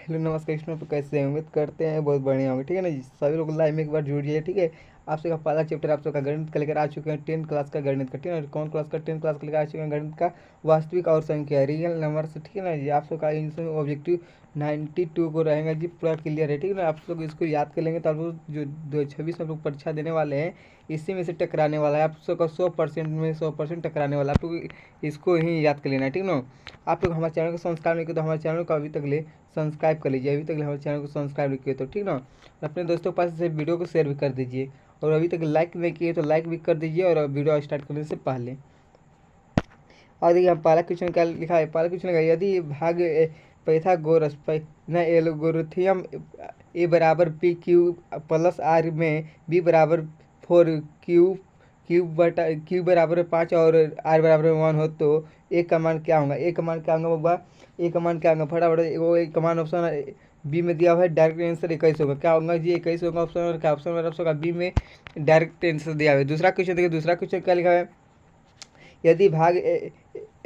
Hello नमस्कार student, तो कैसे हैं? उम्मीद करते हैं बहुत बढ़िया होंगे। ठीक है ना जी, सभी लोग लाइव में एक बार जुड़ जाइए। ठीक है, आप सबका पहला चैप्टर आप सबका गणित का लेकर आ चुके हैं, 10th क्लास का गणित का। ठीक है ना, कौन क्लास का? 10th क्लास का लेकर आ चुके हैं गणित का वास्तविक और संख्या रियल नंबर से। ठीक है ना जी, आप सबका इसमें ऑब्जेक्टिव 92 को रहेगा जी, पूरा क्लियर है। ठीक है ना, आप लोग इसको याद कर लेंगे तो आप लोग जो 2026 में आप लोग परीक्षा देने वाले हैं, इसी में से टकराने वाला है। आप सबका 100% में 100% टकराने वाला है। आप लोग इसको ही याद कर लेना है। ठीक है ना, आप लोग हमारे चैनल को सब्सक्राइब नहीं किया तो हमारे चैनल को अभी तक ले सब्सक्राइब कर लीजिए। अभी तक हमारे चैनल को सब्सक्राइब नहीं किए तो ठीक ना, अपने दोस्तों के पास इसे वीडियो को शेयर भी कर दीजिए। और अभी तक लाइक नहीं किए तो लाइक भी कर दीजिए और वीडियो स्टार्ट करने से पहले। और देखिए हम पहला क्वेश्चन क्या लिखा है। पहला क्वेश्चन लिखा है, यदि भाग पैथागोरस न एल्गोरिथम ए बराबर पी क्यू प्लस आर में बी बराबर 4 क्यू बराबर 5 और आर बराबर 1 हो तो ए का मान क्या होगा? ए का मान क्या होगा बाबा? ए का मान क्या होगा? फटाफट वो एक कमान ऑप्शन बी में दिया हुआ है, डायरेक्ट आंसर 21 होगा। क्या होगा जी? 21 होगा ऑप्शन। और क्या ऑप्शन होगा? बी में डायरेक्ट आंसर दिया हुआ है। दूसरा क्वेश्चन देखिए, दूसरा क्वेश्चन क्या लिखा है, यदि भाग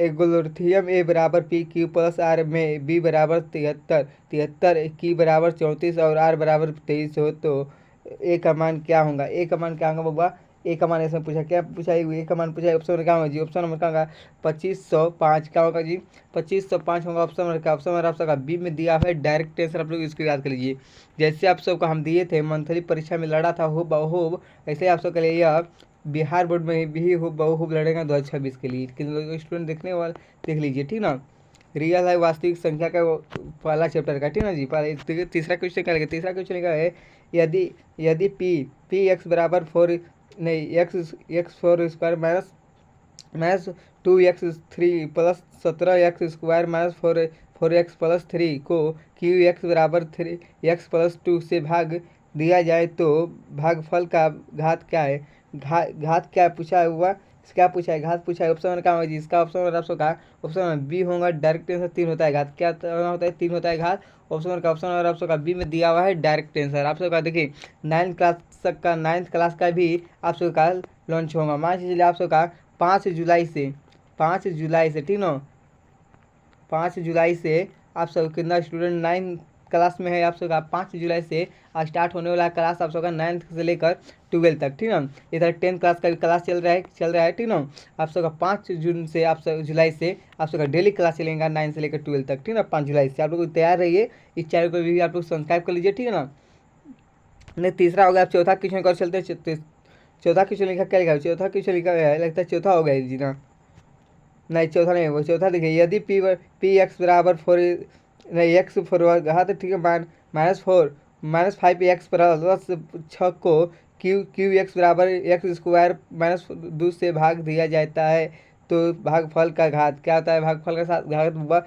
एगोलोथियम ए बराबर पी क्यू प्लस आर में बी बराबर 73 73 की बराबर 34 और आर बराबर 23 हो तो ए का मान क्या होगा? ए का मान क्या होगा बाबा? ए का मान ऐसा पूछा, क्या पूछा? ए का मान पूछा। ऑप्शन नंबर क्या होगा जी? ऑप्शन नंबर क्या होगा? 2505। क्या होगा जी? 2505 होगा ऑप्शन नंबर का। ऑप्शन नंबर आप सबका बी में दिया है, डायरेक्ट आंसर। आप लोग इसको याद कर लीजिए। जैसे आप सबको हम दिए थे मंथली परीक्षा में लड़ा था हो बहु, ऐसे आप सबके लिए यह बिहार बोर्ड में भी हो बहु लड़ेगा 2026 के लिए। किन स्टूडेंट देखने वाले देख लीजिए। ठीक ना, रियल है वास्तविक संख्या का पहला चैप्टर का। ठीक ना जी, पहले तीसरा क्वेश्चन क्या लगे? तीसरा क्वेश्चन का है, यदि यदि पी पी एक्स बराबर 4 नहीं x x 4 square minus minus 2x3 plus 17x² minus 4x plus 3 को क्यू एक्स बराबर 3x प्लस 2 से भाग दिया जाए तो भागफल का घात क्या है? घात क्या पूछा हुआ? क्या पूछा है? घात पूछा है। ऑप्शन नंबर क्या होगा जी इसका? ऑप्शन नंबर आपको कहा, ऑप्शन नंबर बी होगा, डायरेक्ट आंसर 3 होता है घात। क्या होता है? 3 होता है घात। ऑप्शन नंबर का ऑप्शन नंबर आप सबका बी में दिया हुआ है, डायरेक्ट आंसर। आप सबका देखिए 9th क्लास का भी आप सबका लॉन्च होगा। मान लीजिए आप सबका 5 जुलाई से 5 जुलाई से ठीक ना, 5 जुलाई से आप सब कितना स्टूडेंट 9th क्लास में है? आप सबका 5 जुलाई से स्टार्ट होने वाला क्लास आप सबका 9th से लेकर 12th तक। ठीक ना, इधर 10th क्लास का भी क्लास चल रहा है। ठीक ना, आप सबका 5 जून से आप सब जुलाई से आप सबका डेली क्लास चलेगा 9 से लेकर 12 तक। ठीक ना, 5 जुलाई से आप लोग तैयार रहिए। इस चैनल को भी आप लोग सब्सक्राइब कर लीजिए। ठीक है ना, नहीं तीसरा हो गया। आप चौथा क्वेश्चन कर चलते हैं। चौथा क्वेश्चन लिखा क्या लिखा है? चौथा क्वेश्चन लिखा है, लगता है चौथा हो गया जी ना। नहीं चौथा नहीं, वो चौथा देखिए, यदि पी एक्स बराबर 4 नहीं एक्स फॉरवर्ड हाँ तो ठीक है, -5 एक्स प्लस 6 को क्यू एक्स बराबर x² माइनस 2 से भाग दिया जाता है तो भागफल का घात क्या होता है? भागफल का साथ घात होगा।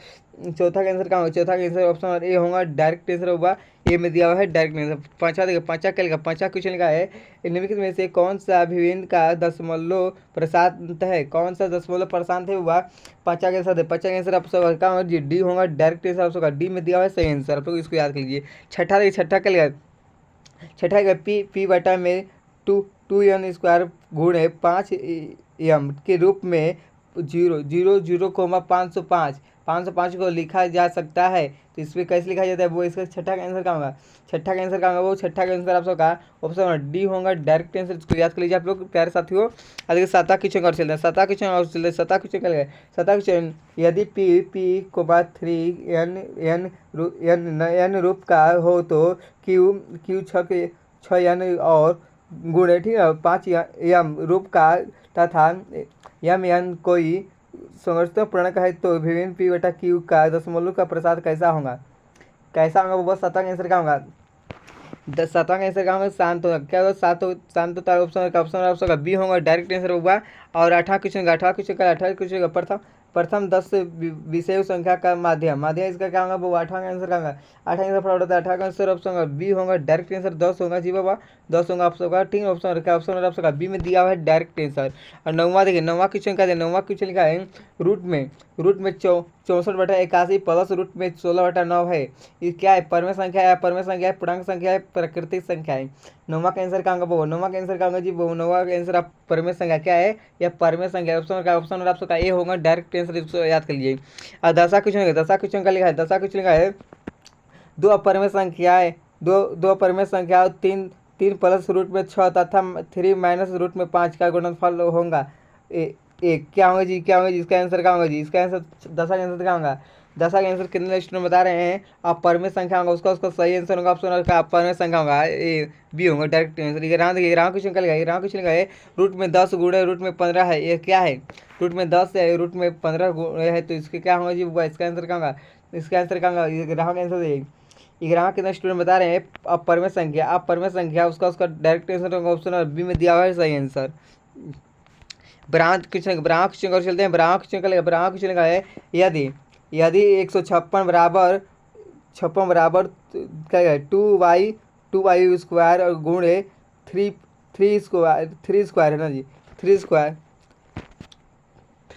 चौथा का आंसर क्या होगा? चौथा का आंसर ऑप्शन नंबर ए होगा, डायरेक्ट आंसर होगा। ए में दिया हुआ है डायरेक्ट आंसर। पांचवा देखिए, पांचवा क्या लिखा? पांचवा क्वेश्चन का है, निम्नलिखित में से कौन सा अभिन्न का दशमलव प्रशांत है? कौन सा दशमलव प्रशांत है हुआ? पांचवा के आंसर है। पांचवा का आंसर आप सबका क्या होगा जी? डी होगा, डायरेक्ट आंसर आप सबका डी में दिया हुआ है, सही आंसर। आप लोग इसको याद कर लीजिए। छठा देखिए, छठा क्या लिखा? छठा का पी पी बटा में टू टू एन स्क्वायर गुणे 5 एम के रूप में 0 0 0 505 को लिखा जा सकता है तो इसमें कैसे लिखा जाता है? वो इसका छठा का आंसर क्या होगा? छठा का आंसर क्या होगा? वो छठा का आंसर आप सबका ऑप्शन डी होगा, डायरेक्ट आंसर। इसको याद कर लीजिए आप लोग प्यारे साथियों। देखिए सातवां क्वेश्चन और चलते हैं। सातवां क्वेश्चन और चलते हैं। सातवां क्वेश्चन क्या है? सातवां क्वेश्चन, यदि पी पी को बाद 3 एन रूप का हो तो क्यू क्यू 6 एन और गुणे ठीक है 5 एम रूप का तथा एम एन कोई संरचना पूर्णांक है तो विभिन्न पी बटा क्यू का दशमलव का प्रसाद कैसा होगा? कैसा होगा वो? बस सातवां आंसर क्या होगा? 7वां का आंसर क्या होगा? शांत होगा। क्या होगा? शांत होता है। ऑप्शन का ऑप्शन ऑप्शन का बी होगा, डायरेक्ट आंसर होगा। और 18 क्वेश्चन का 10 विषय संख्या का माध्यम माध्यम इसका क्या होगा? वो 8वां का आंसर क्या होगा? 8वां आंसर फटाफट होता है। 8वां का आंसर ऑप्शन का बी होगा, डायरेक्ट आंसर 10 होगा जी बाबा, 10 होगा आप सबका। ठीक है, ऑप्शन क्या? ऑप्शन आप सबका बी में दिया हुआ है, डायरेक्ट आंसर। और 9वां देखिए, 9वां क्वेश्चन का 9वां क्वेश्चन लिखा है, रूट में 64/81 प्लस रूट में 16/9 है। ये क्या है? परमेय संख्या है, परमेय संख्या है, पूर्णांक संख्या है, प्राकृतिक संख्या है। नौवा का आंसर क्या होगा? वो नौवा का आंसर क्या होगा जी? वो नौवा का आंसर आप परमेय संख्या क्या है? या परमेय संख्या। ऑप्शन का ऑप्शन और आपका ए होगा, डायरेक्ट आंसर। इसको याद कर लीजिए। और 10वां क्वेश्चन का लिखा है, 10वां क्वेश्चन लिखा है, दो अपरिमेय संख्याएं दो अपरिमेय संख्याओं तीन तीन प्लस रूट में 6 तथा 3 माइनस रूट में 5 का गुणनफल होगा एक। क्या होगा जी, क्या होगा जी, इसका आंसर क्या होगा जी, इसका आंसर 10 का आंसर क्या होगा, 10 का आंसर कितने स्टूडेंट बता रहे हैं, अपरिमेय संख्या होगा उसका उसका सही आंसर होगा ऑप्शन का अपरिमेय संख्या होगा, ए बी होगा डायरेक्ट आंसर। ये राम क्वेश्चन निकल गया, राम क्वेश्चन निकल गया। रूट में 10 गुणे रूट में 15 है, ये क्या है, रूट में 10 है रूट में 15 गुणे है, तो इसके क्या होगा जी, इसका आंसर क्या होगा, इसका आंसर क्या होगा, ये ग्राहक आंसर है। ग्राहक कितना स्टूडेंट बता रहे हैं अपरिमेय संख्या उसका उसका डायरेक्ट आंसर होगा ऑप्शन बी में दिया हुआ है सही आंसर। ब्रांच क्वेश्चन चलते हैं। ब्रांच क्वेश्चन का है, यदि यदि 156 बराबर क्या है 2y स्क्वायर और गुणे थ्री स्क्वायर है ना जी,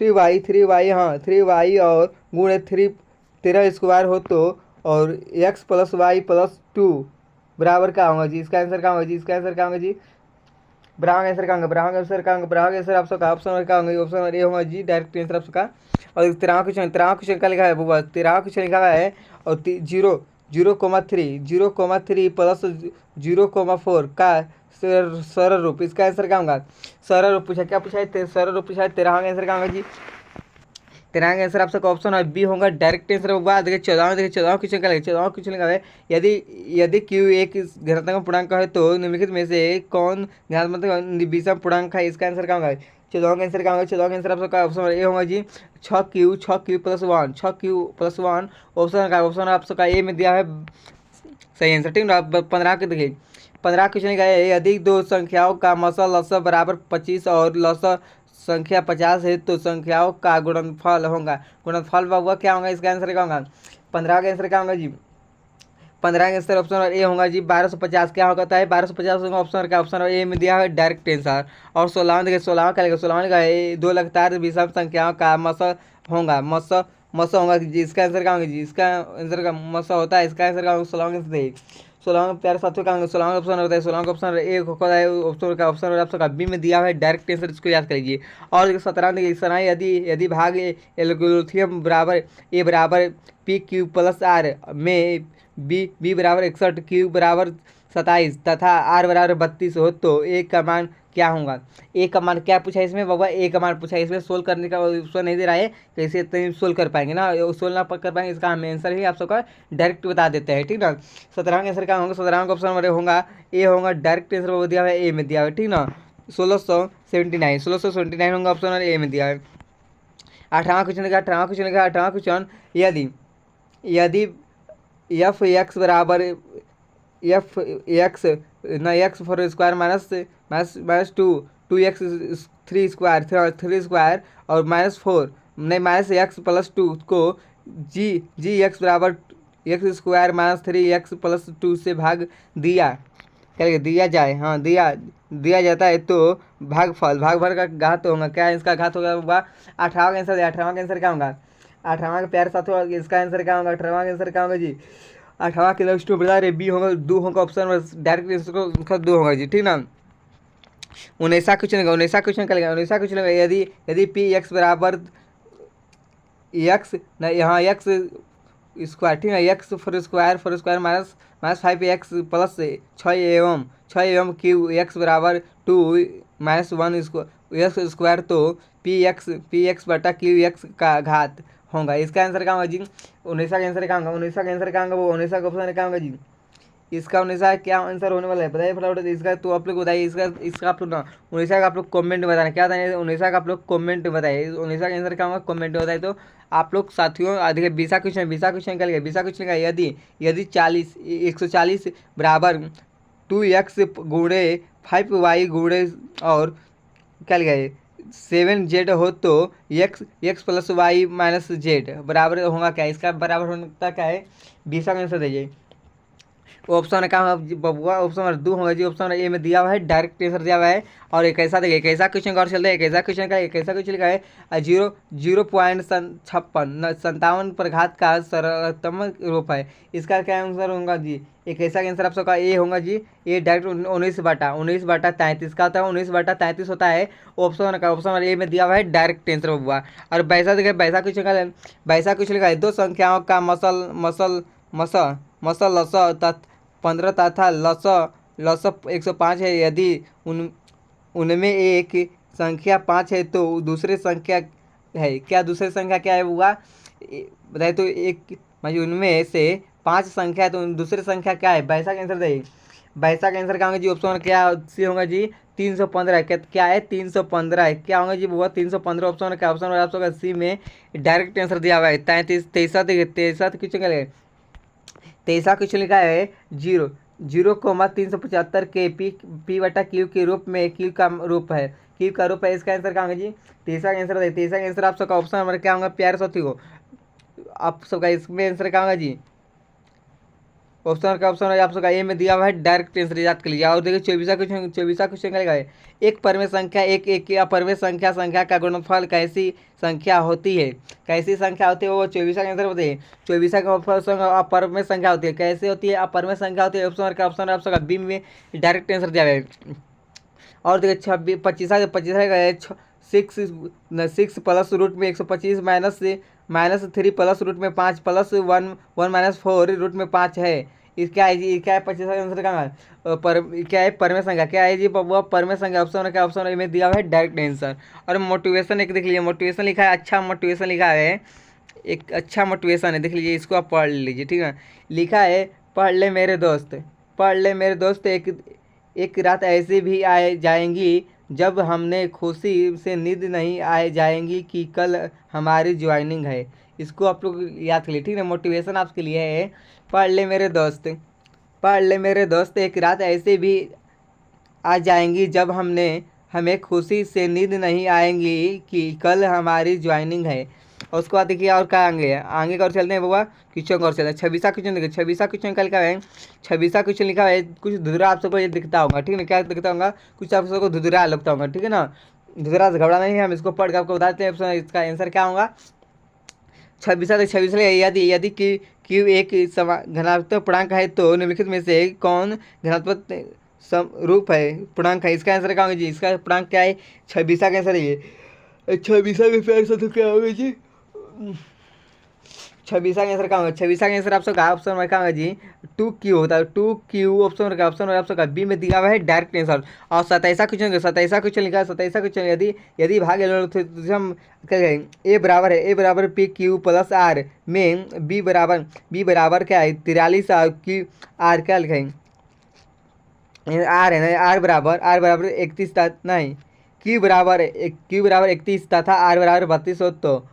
3y हाँ 3y और गुणे 13 स्क्वायर हो तो और x प्लस वाई प्लस 2 बराबर क्या होगा जी, इसका आंसर क्या होगा जी, इसका आंसर क्या होगा जी, ब्राह्मण आंसर कहाँ ब्राह्मण आंसर आप सबका ऑप्शन क्या होंगे, ऑप्शन ए होगा जी डायरेक्ट आंसर आप सबका। और तिराहा क्वेश्चन का लिखा है वो तिराहा क्वेश्चन लिखा है और 0,3 प्लस 0,4 का सरल रूप, इसका आंसर क्या होगा, सरल रूप पूछा, क्या पूछा है सरल रूप पूछा है, तिराहा का आंसर क्या होगा जी, तेरह आंसर आप सबका ऑप्शन है बी होगा डायरेक्ट आंसर होगा। देखिए 14 क्वेश्चन का 14 क्वेश्चन का है, यदि यदि क्यू एक घनात्मक पूर्णांक है तो निम्नलिखित में से कौन घनात्मक विषम पूर्णांक है, इसका आंसर क्या होगा, 14 का आंसर क्या होगा, 14 का आंसर आप सबका ऑप्शन ए होगा जी 6q प्लस 1 ऑप्शन आप सबका ए में दिया है सही आंसर, ठीक ना। 15 के देखिए 15 क्वेश्चन का है, यदि दो संख्याओं का मसा लसा बराबर 25 और लसा संख्या 50 है तो संख्याओं का गुणनफल होगा, गुणनफल होगा क्या होगा, इसका आंसर क्या होगा, 15 का आंसर क्या होगा जी, 15 का आंसर ऑप्शन ए होगा जी 1250 क्या होता है 1250 होगा ऑप्शन का, ऑप्शन ए में दिया है डायरेक्ट आंसर। और 16 देखिए 16 का लेगा 16 का है दो लगातार विषम संख्याओं का मस होगा जी, इसका आंसर क्या होगा जी, इसका आंसर का मस होता है, इसका आंसर क्या होगा 16 का आंसर 16 प्यारे साथियों का 16 का ऑप्शन होता है, 16 का ऑप्शन एक होता है ऑप्शन का, ऑप्शन आप सबका बी में दिया है डायरेक्ट आंसर, इसको याद करिए। और 17 देखिए सना यदि भाग एल्गोरिथम बराबर ए बराबर पी क्यू प्लस आर में बी बराबर 61 क्यू बराबर 27 तथा आर बराबर 32 हो तो ए का मान क्या होगा, ए का मान क्या पूछा है इसमें बाबा, ए का मान पूछा है, इसमें सोल्व करने का ऑप्शन नहीं दे रहा है, कैसे इतने सोल्व कर पाएंगे ना, सोल्व ना कर पाएंगे, इसका हम आंसर ही आप सबका डायरेक्ट बता देते हैं, ठीक ना। 17 का आंसर क्या होगा, 17 का ऑप्शन हमारे होगा ए होगा डायरेक्ट आंसर दिया हुआ है ए में दिया हुआ है, ठीक ना। 1679 होगा ऑप्शन ए में दिया है। 18वां क्वेश्चन यदि यदि एफ एक्स बराबर x four square minus two x three square और माइनस एक्स प्लस 2 को जी एक्स बराबर x square minus 3x plus 2 से भाग दिया जाए, हाँ दिया जाता है तो भागफल का घात होगा क्या, इसका घात होगा 18वां का आंसर, 18वां का आंसर क्या होगा, 18वां के प्यारे साथ होगा इसका आंसर क्या होगा, 18वां का आंसर क्या होगा जी, 18वां के नेक्स्ट बता रहे बी होगा 2 होगा ऑप्शन डायरेक्ट आंसर 2 होगा जी, ठीक ना। 19वां क्वेश्चन का यदि पी एक्स बराबर एक्स न यहाँ एक्स स्क्वायर, ठीक है x four square minus 5x plus 6 एवं क्यू एक्स बराबर 2 माइनस 1 स्क्वायर तो पी एक्स बटा क्यू एक्स का घात होगा, इसका आंसर क्या होगा जी, 19 का आंसर क्या होगा, 19 का आंसर क्या होगा, वो 19 का ऑप्शन क्या होगा जी, इसका 19 का क्या आंसर होने वाला है बताइए फटाफट इसका, तो आप लोग बताइए इसका आप लोग ना 19 का आप लोग कमेंट में बताना क्या बताइए, 19 का आप लोग कमेंट में बताइए 19 का आंसर क्या होगा कमेंट में बताइए। तो आप लोग साथियों देखिए 20 क्वेश्चन क्या लिखा, 20 क्वेश्चन का यदि 140 बराबर 2x गुणे 5y गुणे और क्या लिखा है 7z हो तो x plus y minus z बराबर होगा क्या, इसका बराबर होता क्या है 20 का आंसर दीजिए। ऑप्शन का बबुआ ऑप्शन नंबर 2 होगा जी, ऑप्शन ए में दिया हुआ है डायरेक्ट आंसर दिया हुआ है। और एक ऐसा देखिए कैसा क्वेश्चन का और चलते हैं, कैसा क्वेश्चन का है 0.57 पर घात का सरलतम रूप है, इसका क्या आंसर होगा जी, एक ऐसा आंसर आप सबका ए होगा जी, ये डायरेक्ट 19/33 का होता है, 19/33 होता है ऑप्शन ए में दिया हुआ है डायरेक्ट आंसर हुआ। और बैसा देखिए बैसा क्वेश्चन का है दो संख्याओं का मसा लसा 15 तथा लसा लसा 105 है। यदि उन उनमें एक संख्या 5 है तो दूसरी संख्या है क्या? दूसरी संख्या क्या है हुआ बताइए तो एक मतलब उनमें से 5 संख्या है तो दूसरी संख्या क्या है? वैसा का आंसर दे। वैसा का आंसर क्या होगा जी? ऑप्शन क्या सी होगा जी? 315। क्या है? 315 है। क्या होगा जी? वो 315 ऑप्शन क्या? ऑप्शन आप सबका सी में डायरेक्ट आंसर दिया हुआ है। 33 तेईसा तेईसा क्वेश्चन क्या है? तेईसा क्वेश्चन लिखा है 0,375 के पी बटा क्यू के रूप में क्यू का रूप है। क्यू का रूप है, इसका आंसर क्या होगा जी? तेईसा का आंसर है। तेईसा का आंसर आप सबका ऑप्शन नंबर क्या होगा प्यारे साथियों? आप सबका इसमें आंसर क्या होगा जी? ऑप्शन है आप सबका ए में दिया हुआ है। डायरेक्ट आंसर याद कर लीजिए। और देखिए 24वां क्वेश्चन क्या लिखा है? एक परमेय संख्या एक अपरमेय संख्या का गुणनफल कैसी संख्या होती है? कैसी संख्या होती है वो 24वां का आंसर बताइए। 24वां का ऑप्शन अपरमेय संख्या होती है। कैसे होती है? अपरमेय संख्या होती है। ऑप्शन आप सबका बी में डायरेक्ट आंसर दिया हुआ है। और देखिए 25 का 6 प्लस रूट में 125 -3 प्लस रूट में 5 प्लस 1 -4 रूट में 5 है। इस क्या है जी? क्या है 25 का आंसर? कहाँ है पर क्या है? परमेय संख्या क्या है जी? वो परमेय संख्या ऑप्शन क्या? ऑप्शन में दिया हुआ है डायरेक्ट आंसर। और मोटिवेशन एक देख लीजिए। मोटिवेशन लिखा है, अच्छा मोटिवेशन लिखा है, एक अच्छा मोटिवेशन है, देख लीजिए, इसको आप पढ़ लीजिए, ठीक है। लिखा है पढ़ ले मेरे दोस्त, पढ़ ले मेरे दोस्त, एक रात ऐसी भी आ जाएंगी जब हमने खुशी से नींद नहीं आ जाएंगी कि कल हमारी ज्वाइनिंग है। इसको आप लोग याद कर लिए, ठीक है। मोटिवेशन आपके लिए है पढ़ ले मेरे दोस्त, पढ़ ले मेरे दोस्त, एक रात ऐसे भी आ जाएंगी जब हमें खुशी से नींद नहीं आएंगी कि कल हमारी ज्वाइनिंग है। और उसके बाद देखिए और क्या आगे है, आगे का और चलते हैं बाबा, क्वेश्चन और चलते हैं। 26वां क्वेश्चन देखिए, 26वां क्वेश्चन कल का है। 26वां क्वेश्चन लिखा है, कुछ धुधरा आप सबको ये दिखता होगा, ठीक है ना? क्या दिखता होगा? कुछ आप सबको धुधरा लगता होगा, ठीक है ना? धुधरा से घबरा नहीं है, हम इसको पढ़ के आपको बताते हैं इसका आंसर क्या होगा। 26 यदि यदि क्यू एक घनात्मक पूर्णांक है तो निम्नलिखित में से कौन घनात्मक रूप है पूर्णांक है? इसका आंसर क्या होगा जी? इसका पूर्णांक क्या है? 26वां का आंसर है। 26वां के प्यार से तो क्या होगा जी? 26वां का आंसर क्या होगा? 26वां का आंसर आप सबका ऑप्शन में क्या होगा जी? 2Q होता है। 2Q ऑप्शन आप सबका बी में दिया हुआ है डायरेक्ट आंसर। और 27वां क्वेश्चन लिखा है। 27वां क्वेश्चन यदि यदि भाग हम क्या कहें? ए बराबर पी क्यू प्लस आर में बी बराबर क्या है? 43 और क्यू आर क्या लिखें? आर है ना, आर बराबर 31 नहीं, क्यू बराबर 31 तथा आर बराबर 32 हो तो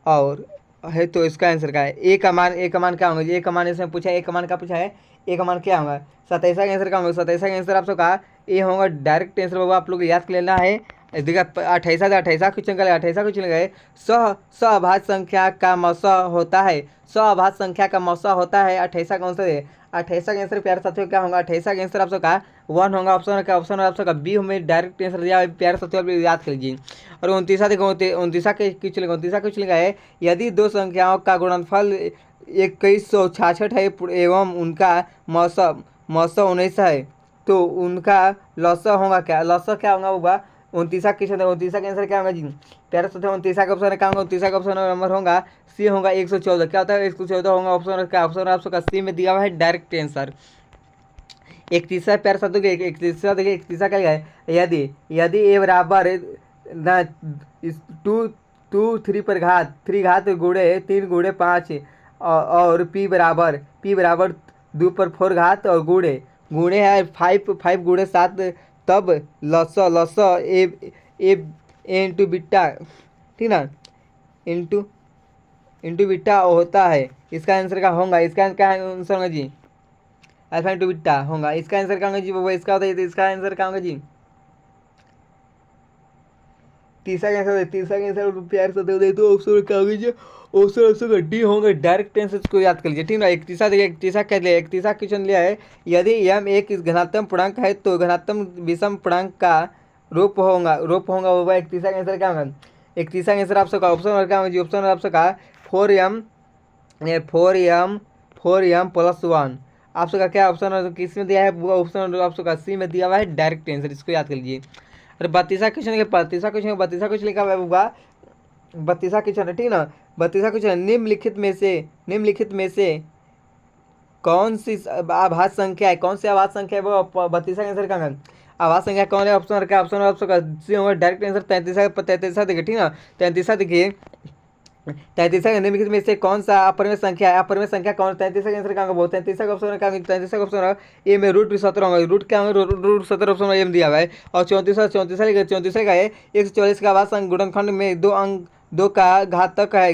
और है तो इसका आंसर क्या है? ए का मान क्या होगा? ए का मान इसमें पूछा है, ए का मान क्या पूछा है? ए का मान क्या होगा? 27वां का आंसर क्या होगा? 27वां का आंसर आप सबका ए होगा डायरेक्ट आंसर बाबा, आप लोग याद कर लेना है। देखिए 28वां क्वेश्चन का 28वां क्वेश्चन है, सहभाज्य संख्या का मौसा होता है। सहभाज्य संख्या का मौसा होता है 28वां का आंसर है। 28वां का आंसर प्यारे साथियों क्या होगा? 28वां का आंसर आप सबका 1 होगा। ऑप्शन आप सबका बी में डायरेक्ट आंसर दिया है, प्यारे साथियों आप याद कर लीजिए। और 29वां देखो, 29वां क्वेश्चन का है, यदि दो संख्याओं का गुणनफल 2166 है एवं उनका मौसम 19 है तो उनका लौसा होगा क्या? लौसा क्या होगा? 29वां क्वेश्चन है। 29वां का आंसर क्या होगा जी? प्यारे साथियों 29वां का ऑप्शन क्या होगा? 29वां का ऑप्शन नंबर होगा सी होगा 114। क्या होता है? 114 होगा ऑप्शन का। ऑप्शन आप सबका सी में दिया हुआ है डायरेक्ट आंसर। 31वां प्यारे साथियों के 31वां देखिए, 31वां क्या है? यदि यदि ए बराबर ना 3 पर घात 3 घात गुणे 3 गुणे 5 और पी बराबर 2 पर 4 घात और गुणे है 5 गुणे 7 तब लस ए इंटू बिट्टा, ठीक ना, इंटू इंटू बिट्टा होता है। इसका आंसर क्या होगा? इसका क्या आंसर होगा जी? अल्फा इंटू बिट्टा होगा। इसका आंसर क्या होगा जी? वो इसका होता है, इसका आंसर क्या होगा जी? तीसरा आंसर प्यार से दे तो ऑप्शन क्या होगा जी? ऑप्शन डी होंगे डायरेक्ट आंसर को याद कर लीजिए, ठीक ना। 31वां क्या लिया? 31वां क्वेश्चन लिया है, यदि यम एक घनात्मक पूर्णांक है तो घनात्मक विषम पूर्णांक का रूप होगा वो 31वां आंसर क्या होगा? 31वां आंसर आप सबका ऑप्शन क्या होगा जी? ऑप्शन आप सबका 4m प्लस 1। आप सबका क्या ऑप्शन किस में दिया है? वो ऑप्शन आप सबका सी में दिया हुआ है डायरेक्ट आंसर, इसको याद कर लीजिए। और 32वां क्वेश्चन लिखा हुआ होगा। 32वां क्वेश्चन है, ठीक ना। 32वां क्वेश्चन, निम्नलिखित में से कौन सी आभाज्य संख्या है, कौन सी आभाज्य संख्या है वो 32 का आंसर कहाँ है। आभाज्य संख्या कौन है, ऑप्शन क्या, ऑप्शन का सी होगा डायरेक्ट आंसर 33 देखिए, ठीक ना। 33 देखिए, 33 निम्नलिखित में से कौन सा अपरिमेय संख्या है, अपरिमेय संख्या कौन, 33 का आंसर कहाँ होगा, 33 का ऑप्शन कहाँ, 33 का ऑप्शन ए में रूट 17 होगा, रूट क्या होगा, रूट 17 ऑप्शन ए में दिया हुआ है। और 34 का है 144 का आभाज्य संख्या गुणनखंड में दो अंक, दो का घातक है,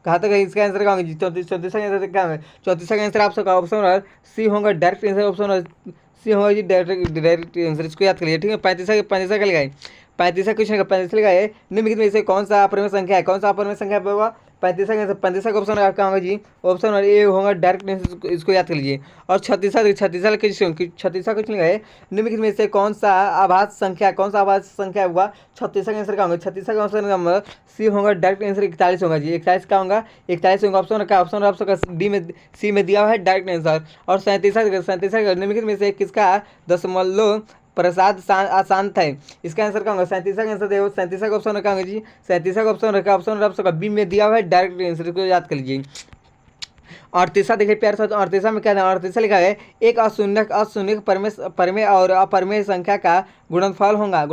घातक है, इसका आंसर क्या होगा जी, 34 का आंसर क्या है, 34 का आंसर आपका ऑप्शन सी होगा डायरेक्ट आंसर, ऑप्शन सी होगा जी डायरेक्ट आंसर, इसको याद करिए, ठीक है। 35 का लगाए, 35 का क्वेश्चन का 35 लगाए, निम्नलिखित में से कौन सा अपरिमेय संख्या है, कौन सा अपरिमेय संख्या होगा 35 का, 35 का ऑप्शन क्या होगा जी, ऑप्शन ए होगा डायरेक्ट आंसर, इसको याद कर लीजिए। और 36 का क्वेश्चन लगाए, निम्नलिखित में से कौन सा आभाज्य संख्या, कौन सा आभाज्य संख्या होगा 36 का आंसर क्या होगा, 36 का ऑप्शन का सी होगा डायरेक्ट आंसर 41 होगा जी, 41 का होगा, 41 होगा ऑप्शन का, ऑप्शन आपका डी में सी में दिया हुआ है डायरेक्ट आंसर। और 37 निम्नलिखित में से किसका दशमलव प्रसाद अशांत है, इसका आंसर क्या होगा, 37 का आंसर देखो, 37 का ऑप्शन रखा होगा जी, 37 का ऑप्शन रखा, ऑप्शन आपका बी में दिया हुआ है डायरेक्ट आंसर, को याद कर लीजिए। और तीसरा देखिए प्यार साथ, और तीसरा में क्या है, और तीसरा लिखा है एक अशून्य परमेय और अपरमेय संख्या का गुणनफल होगा,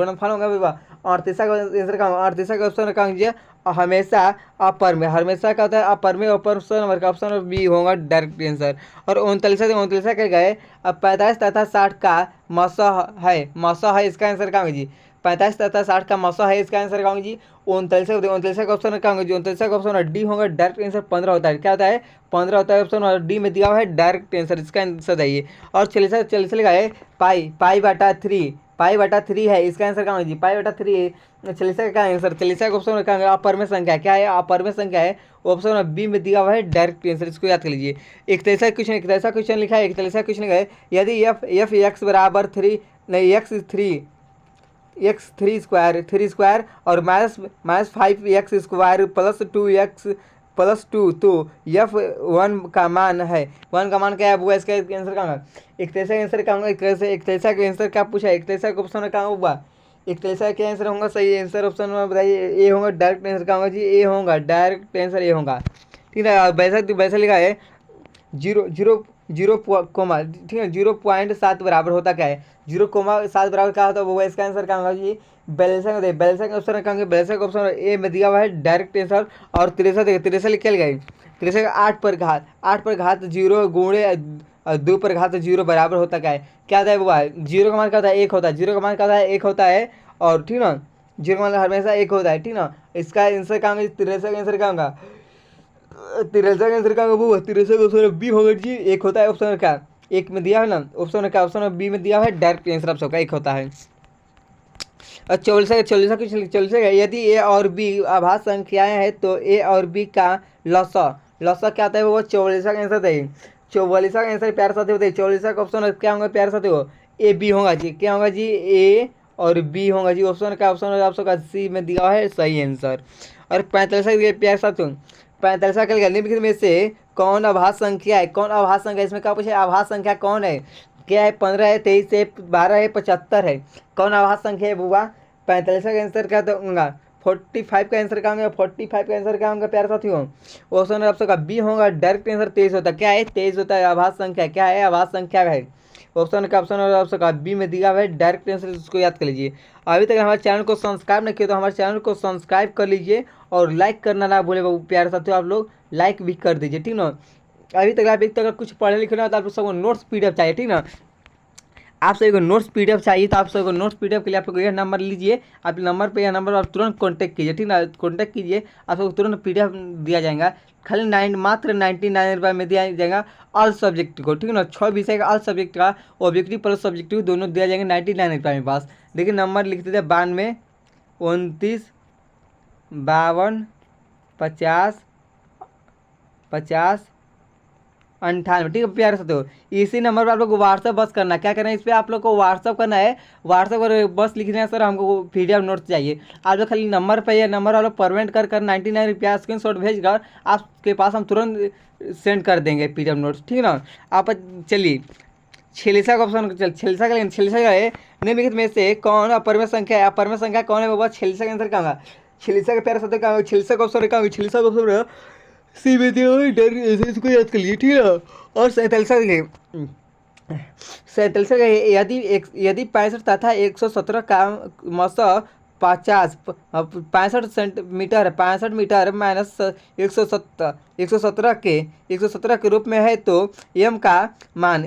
विवाह। और तीसरा का आंसर क्या होगा, और तीसरा का ऑप्शन रखा लीजिए हमेशा अपरमेय, हमेशा क्या होता है अपरमेय, ऑप्शन बी होगा डायरेक्ट आंसर। और 39 क्या गए, अब 45 तथा 60 का मसह है, इसका आंसर क्या होगा जी, 45 तथा 60 का मसह है, इसका आंसर क्या होगा जी 39 का ऑप्शन क्या होगा जी, 39 का ऑप्शन डी होगा डायरेक्ट आंसर 15 होता है, क्या होता है 15 होता है, ऑप्शन डी में दिया हुआ है डायरेक्ट आंसर, इसका आंसर बताइए। और 40 लिखा है पाई बटा 3 है, इसका आंसर क्या होगा जी, पाई बटा 3 40 का आंसर, 40 का ऑप्शन क्या है अपरमेय संख्या, क्या है अपरमेय संख्या है, ऑप्शन बी में दिया हुआ है डायरेक्ट आंसर, इसको याद कर लीजिए। 41 क्वेश्चन लिखा है, 41 क्वेश्चन लिखा है यदि एफ एक्स बराबर 3 नहीं थ्री स्क्वायर और minus 5x square plus two तो एफ 1 का मान है, 1 का मान क्या है वो, इसका आंसर क्या होगा, 41 का आंसर क्या होगा, 41 का आंसर क्या पूछा है, 41 का ऑप्शन क्या होगा, 41 का क्या आंसर होगा, सही आंसर ऑप्शन में बताइए, ए होगा डायरेक्ट आंसर क्या होगा जी, ए होगा डायरेक्ट आंसर, ए होगा, ठीक है। वैसा लिखा है जीरो कोमा, ठीक है, 0.7 बराबर होता क्या है, 0.7 बराबर क्या होता है वो, इसका आंसर क्या होगा जी बैलेंसिंग का ऑप्शन क्या होगा, बैलेंसिंग का ऑप्शन ए में दिया हुआ है डायरेक्ट आंसर। और 63 लिख गए, 63 8 पर घात 0 गुणे 2 पर घात 0 बराबर होता क्या है, क्या होता है वो, जीरो का मान क्या होता है 1 होता है, जीरो का मान क्या होता है 1 होता है, और ठीक ना, जीरो का मान हमेशा 1 होता है, ठीक ना। इसका आंसर क्या होगा, 63 का आंसर क्या होगा, 63 का आंसर क्या होगा वो, 63 का ऑप्शन बी होगा जी, 1 होता है, ऑप्शन क्या 1 में दिया है ना, ऑप्शन क्या, ऑप्शन बी में दिया है डायरेक्ट आंसर आप सबका 1 होता है। और 44 यदि ए और बी आभाज्य संख्याएं हैं तो ए और बी का लसा क्या आता है वो, 44 का आंसर है, 44 का आंसर प्यार साथी होता है, 44 का ऑप्शन क्या होगा प्यार साथी हो, ए बी होगा जी, क्या होगा जी ए और बी होगा जी, ऑप्शन का ऑप्शन आप सबका सी में दिया हुआ है सही आंसर। और 45 प्यार साथी 45 का निम्नलिखित में से कौन आभाज्य संख्या है, कौन आभाज्य संख्या, इसमें क्या पूछा है आभाज्य संख्या कौन है, क्या है 15 है, 23 है, 12 है, 75 है, कौन आभाज्य संख्या है बुआ। 45 का आंसर क्या होगा, 45 का आंसर क्या होगा, 45 का आंसर क्या होगा प्यारे साथियों, ऑप्शन आप सबका बी होगा डायरेक्ट आंसर 23 होता है, क्या है 23 होता है आभाज्य संख्या, क्या है आभाज्य संख्या है, ऑप्शन का ऑप्शन आप सबका बी में दिया हुआ है डायरेक्ट आंसर, इसको याद कर लीजिए। अभी तक हमारे चैनल को सब्सक्राइब नहीं किया तो हमारे चैनल को सब्सक्राइब कर लीजिए और लाइक करना ना भूले प्यारे साथियों, आप लोग लाइक भी कर दीजिए, ठीक ना। अभी तक अगर कुछ पढ़े लिखे ना तो आप लोग सबको नोट्स पीडीएफ चाहिए, ठीक ना, आप सभी को नोट्स पीडीएफ चाहिए तो आप सभी को नोट्स पीडीएफ के लिए आप लोग यह नंबर लीजिए, आप नंबर पे यह नंबर आप तुरंत कांटेक्ट कीजिए, ठीक ना, कांटेक्ट कीजिए, आप सबको तुरंत पीडीएफ दिया जाएगा, खाली मात्र 99 रुपये में दिया जाएगा ऑल सब्जेक्ट को, ठीक है ना, 6 विषय का ऑल सब्जेक्ट का ऑब्जेक्टिव प्लस सब्जेक्टिव दोनों दिया जाएंगे 99 रुपये में पास। देखिए नंबर लिख देते 92 29 52 50 50 98, ठीक है प्यारे साथियों। इसी नंबर पर आप लोग को व्हाट्सअप बस करना है, क्या करना है इस पर आप लोग को व्हाट्सअप करना है, व्हाट्सअप पर बस लिखना है सर हमको पीडीएफ नोट्स चाहिए, आप लोग खाली नंबर पर या नंबर वालों पेमेंट कर 99 रुपया स्क्रीनशॉट भेज कर आपके पास हम तुरंत सेंड कर देंगे पीडीएफ नोट्स, ठीक है ना। आप चलिए 46 का ऑप्शन 46 का है निम्नलिखित में से कौन अपरिमेय संख्या है, अपरिमेय संख्या कौन है बाबा, 46 का आंसर क्या होगा, 46 का प्यारे साथियों क्या होगा, 46 का ऑप्शन क्या होगा, 46 का ऑप्शन सी में दिया हुआ है डर, इसको याद कर लिए, ठीक है ना। और 47 का यदि 65 तथा 117 का मौसा 50 65 सेंटीमीटर 65 मीटर माइनस 117 के रूप में है, तो एम का मान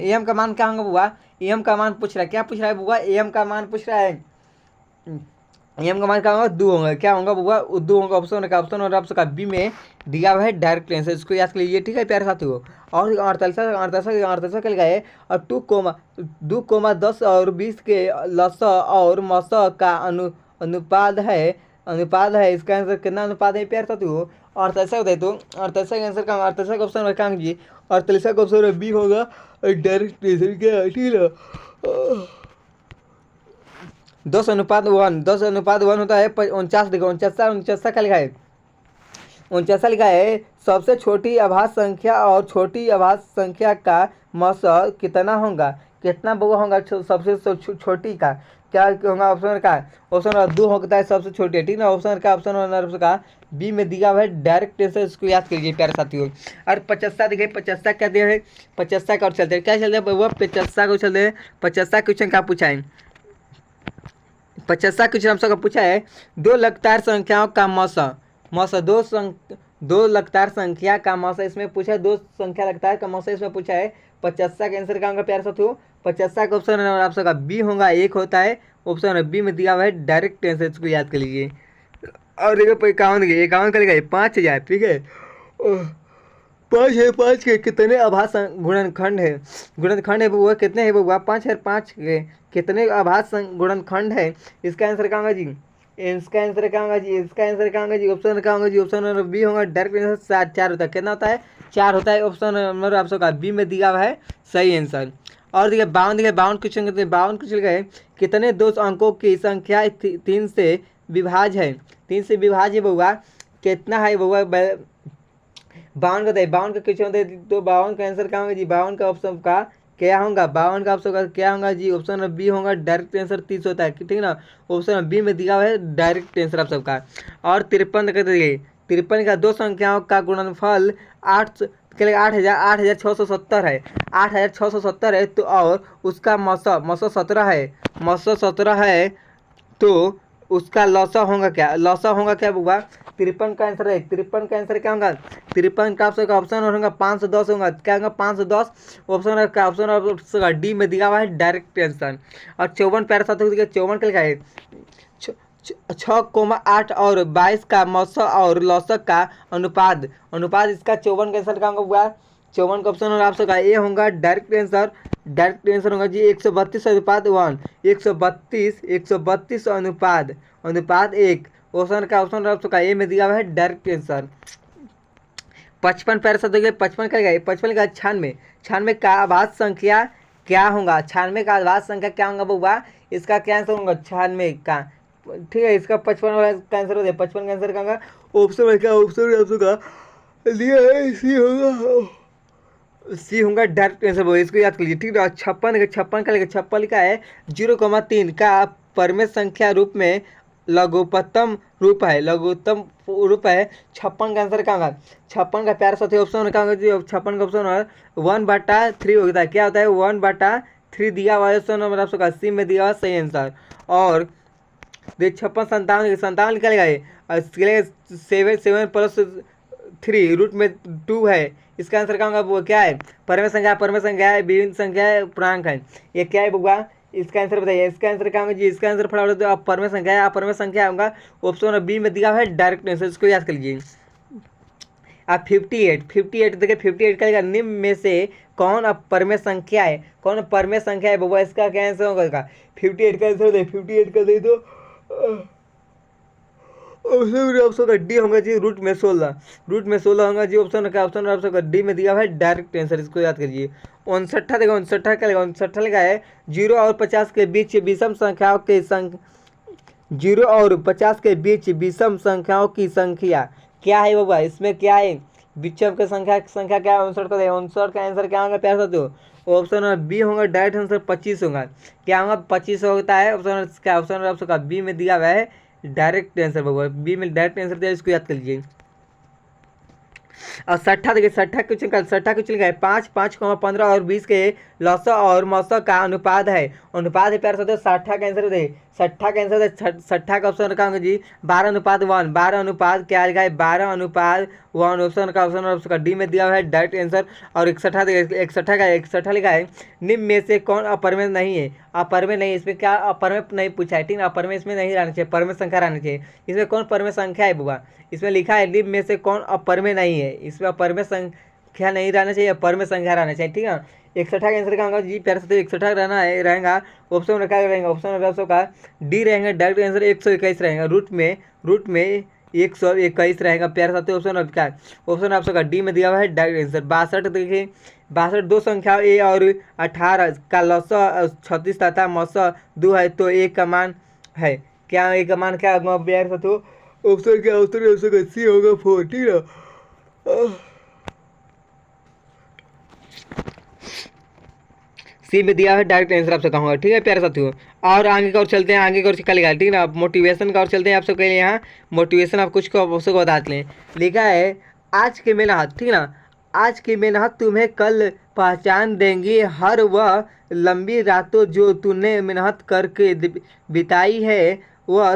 क्या होगा बुआ? एम का मान पूछ रहा है, क्या पूछ रहा है बुआ? एम का मान पूछ रहा है। एम का मान क्या होगा? 2 होगा। क्या होगा बुआ? 2 होगा। ऑप्शन का ऑप्शन और आपका बी में दिया हुआ है डायरेक्ट आंसर, इसको याद कर लीजिए, ठीक है प्यारे साथियों। और 48 के लिए और 2,10 और 20 के लसा और मसा का अनुपात है इसका आंसर कितना अनुपात है प्यारे साथियों? 48 बताइए तो 48 का आंसर का 48 का ऑप्शन क्या कीजिए? 48 का ऑप्शन बी होगा डायरेक्ट आंसर, क्या ठीक है। 10:1 होता है 49। देखो 49 का लिखा है, 49 लिखा है सबसे छोटी आभास संख्या और छोटी आभास संख्या का मौसा कितना होगा? कितना बउआ होगा सबसे छोटी का? क्या होगा? ऑप्शन का ऑप्शन 2 होता है सबसे छोटी, ठीक ना। ऑप्शन का बी में दिया हुआ है डायरेक्ट आंसर, इसको याद कीजिए प्यारे साथियों। और 50 देखिए 50 क्या दिया है? 50 का और चलते हैं, क्या चलते हैं बउआ? 50 को चलते हैं। 50 क्वेश्चन क्या पूछा है? 50 क्वेश्चन हम सबका पूछा है दो लगातार संख्याओं का मौसा दो लगातार संख्या का मौसा इसमें पूछा है, दो संख्या लगातार का मौसा इसमें पूछा है। 50 का आंसर क्या होगा प्यारे साथियों? 50 का ऑप्शन आप सबका बी होगा, 1 होता है। ऑप्शन बी में दिया हुआ है डायरेक्ट आंसर, इसको याद कर लीजिए। और देखो 51 का लिखा है 5,000, ठीक है। 5 के कितने आभास गुणनखंड है वो कितने है वो? 5 के कितने आभास गुणनखंड है? इसका आंसर क्या होगा जी? इसका आंसर क्या होगा जी? इसका आंसर क्या होगा जी? ऑप्शन क्या होगा जी? ऑप्शन नंबर बी होगा डायरेक्ट आंसर। 4 होता है, कितना होता है? 4 होता है। ऑप्शन नंबर आप सबका बी में दिया हुआ है सही आंसर। और देखिए 52 क्वेश्चन कहते हैं, 52 क्वेश्चन गए कितने दो अंकों की संख्या 3 से विभाज्य है? 3 से विभाज्य बउआ कितना है बउआ? 52 बताइए, 52 का क्वेश्चन होता है, तो 52 का आंसर क्या होगा जी? 52 का ऑप्शन का क्या होगा? 52 का ऑप्शन का क्या होगा जी? ऑप्शन बी होगा डायरेक्ट आंसर 30 होता है, ठीक ना। ऑप्शन बी में दिया हुआ है डायरेक्ट आंसर आप सबका। और 53 का देखिए 53 का दो संख्याओं का गुणनफल 8,670 है। 8,670 है तो और उसका मौसा 17 है तो उसका लौसा होगा क्या? लौसा होगा क्या बुआ? 53 का आंसर है। 53 का आंसर क्या होगा? 53 का ऑप्शन होगा 510 होगा। क्या होगा? 510। ऑप्शन का ऑप्शन डी में दिया हुआ है डायरेक्ट आंसर। और 54 प्यारे साथ 54 का लिखा है 6,8 और 22 का मौसा और लौसक का अनुपात इसका 54 का आंसर क्या होगा बुआ? 54 का ऑप्शन और आप सबका ए होगा डायरेक्ट आंसर। डायरेक्ट आंसर होगा जी 132:1। 132 अनुपात 1। ऑप्शन का ऑप्शन आप सबका ए में दिया हुआ है डायरेक्ट आंसर। 55 पैर से देखिए 55 का गए 55 का 96 का आभास संख्या क्या होगा? 96 का आभास संख्या क्या होगा बउआ? इसका क्या आंसर होगा? 96 का, ठीक है। इसका 55 वाला का आंसर हो जाए। 55 का आंसर क्या होगा? ऑप्शन क्या ऑप्शन आप सबका लिया है सी होगा डायरेक्ट आंसर बोले, इसको याद कर लीजिए, ठीक है। 56 का है 0,3 का परमेय संख्या रूप में लघुत्तम रूप है 56 का आंसर क्या होगा? 56 का प्यार साथी ऑप्शन क्या होगा जी? 56 का ऑप्शन 1/3 होता है। क्या होता है? 1/3 दिया हुआ है। ऑप्शन नंबर आप सबका सी में दिया हुआ सही आंसर। और 56 57 निकलेगा ये 7 रूट में 2 है। इसका आंसर क्या होगा? वो क्या है? परमेय संख्या है, विभिन्न संख्या है, पूर्णांक है। ये क्या है बुआ? इसका आंसर बताइए। इसका आंसर क्या होगा जी? इसका आंसर फटाफट तो आप परमेय संख्या होगा। ऑप्शन बी में दिया है डायरेक्ट आंसर, इसको याद कर लीजिए। अब 58 देखिए 58 का निम्न में से कौन अब परमेय संख्या है? कौन परमेय संख्या है बउआ? इसका क्या आंसर होगा? 58 का आंसर दे 58 का दे दो। ऑप्शन डी होगा जी रूट में 16 होगा जी। ऑप्शन का ऑप्शन आपका डी में दिया हुआ है डायरेक्ट आंसर, इसको याद करिए। 59 देखो 59 का लेगा 59 का है 0 और 50 के बीच विषम संख्याओं के 0 और 50 के बीच विषम संख्याओं की संख्या क्या है बाबा? इसमें क्या है? विषम की संख्या क्या है? 59 का 59 का आंसर क्या होगा प्यार साथियों? ऑप्शन बी होगा डायरेक्ट आंसर 25 होगा। क्या होगा? 25 होता है। ऑप्शन आपका बी में दिया हुआ है डायरेक्ट आंसर बाबा, बी में डायरेक्ट आंसर दिया, इसको याद कर लीजिए। और सट्ठा देखिए, सट्ठा क्वेश्चन का है 5, 5,15 और 20 के लौसा और मौसा का अनुपात है। अनुपात है प्यार साथियों, सट्ठा का आंसर दे, सट्ठा का आंसर दे, सट्ठा का ऑप्शन रखा होगा जी 12:1, 12 अनुपात क्या लिखा है 12:1 ऑप्शन का, ऑप्शन का डी में दिया हुआ है डायरेक्ट आंसर। और 61 का लिखा है निम्न में से कौन अपरमेय नहीं है। अपरमेय नहीं, इसमें क्या अपरमेय नहीं पूछा है, ठीक है, अपरमेय इसमें नहीं रहना चाहिए, परमेय संख्या रहनी चाहिए। इसमें कौन परमेय संख्या है बुआ, इसमें लिखा है निम्न में से कौन अपरमेय नहीं है, इसमें अपरमेय संख्या नहीं रहना चाहिए, परमेय संख्या रहना चाहिए, ठीक है। 61 का आंसर क्या होगा जी प्यारे साथियों, 61 रहना है रहेगा ऑप्शन रखा रहेगा, ऑप्शन का डी रहेगा डायरेक्ट आंसर 121 रहेगा, रूट में 121 रहेगा प्यारे साथियों। ऑप्शन क्या ऑप्शन आपका डी में दिया हुआ है डायरेक्ट आंसर। 62 देखिए 62 दो संख्या ए और 18 का लौसा 36 तथा मौसा 2 है तो ए का मान है क्या, ए का मान क्या होगा प्यारे साथियों, ऑप्शन क्या ऑप्शन सी होगा 4, ठीक है। सी में दिया है डायरेक्ट आंसर आपसे कहूँगा, ठीक है प्यारे साथियों। और आगे की ओर चलते हैं, आगे की ओर क्या लिखा है, ठीक है ना, मोटिवेशन का ओर चलते हैं। आप सबके लिए यहाँ मोटिवेशन आप कुछ को सबको बताते लें। लिखा है आज की मेहनत, ठीक है ना, आज की मेहनत तुम्हें कल पहचान देंगी, हर वह लंबी रातों जो तूने मेहनत करके बिताई है वह